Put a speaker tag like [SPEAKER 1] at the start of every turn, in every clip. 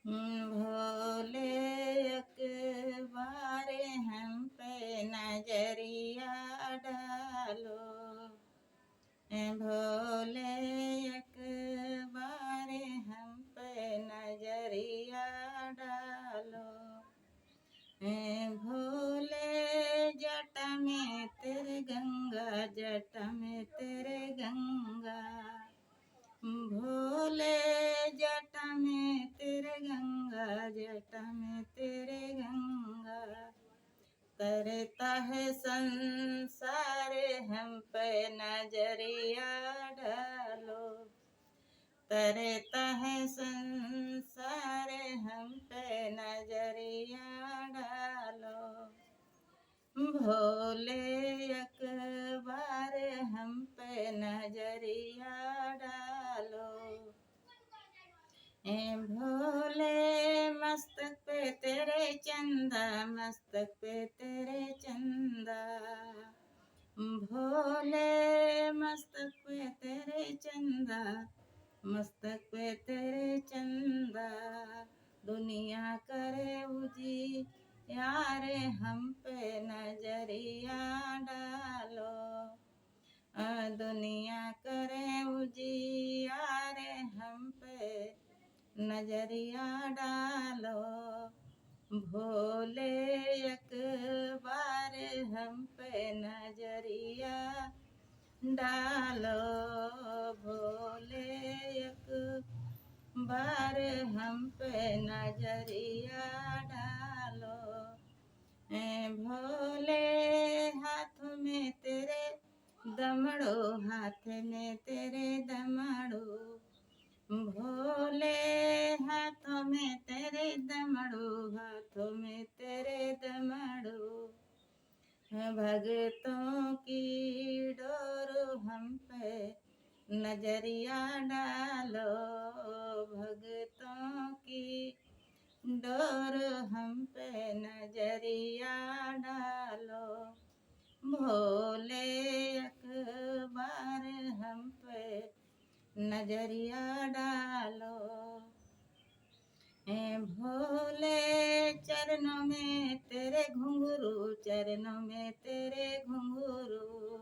[SPEAKER 1] भोले अकबार हम पे नजरिया डालो। भोले अकबार हम पे नजरिया डालो। भोले जट में तेरे गंगा, जट में तेरे गंगा। भोले जट में तेरे गंगा, जट में तेरे गंगा। करता है संसार हम पे नजरिया डालो। तरता है संसार हम पे नजरिया डालो। भोले अकबार हम पे नजरिया डालो। भोले मस्तक पे तेरे चंदा, मस्तक पे तेरे चंदा। भोले मस्तक पे तेरे चंदा, मस्तक पे तेरे चंदा। दुनिया करे उजियार हम पे नजरिया डालो। दुनिया करे उजियार हम पे नजरिया डालो। भोले अकबार हम पे नजरिया डालो। भोले अकबार हम पे नजरिया डालो। भोले हाथ में तेरे दमड़ो, हाथ में तेरे दमड़ो। भोले हाथों में तेरे दमड़ो, हाथों में तेरे दमड़ो। भगतों की डोर हम पे नजरिया डालो। भगतों की डोर हम पे नजरिया डालो। भोले अकबार हम पे नजरिया डालो। भोले चरणों में तेरे घुंघरू, चरणों में तेरे घुंघरू।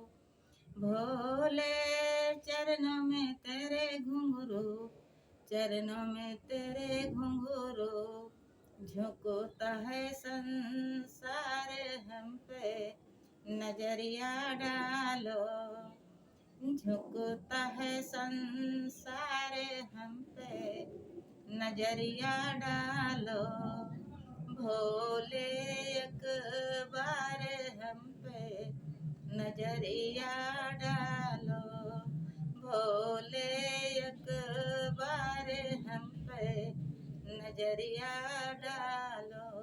[SPEAKER 1] भोले चरणों में तेरे घुंघरू, चरणों में तेरे घुंघरू। झुकता है संसार हम पे नजरिया डालो। झुकता है संसार हम पे नजरिया डालो। भोले अकबार हम पे नजरिया डालो। भोले अकबार हम पे नजरिया डालो।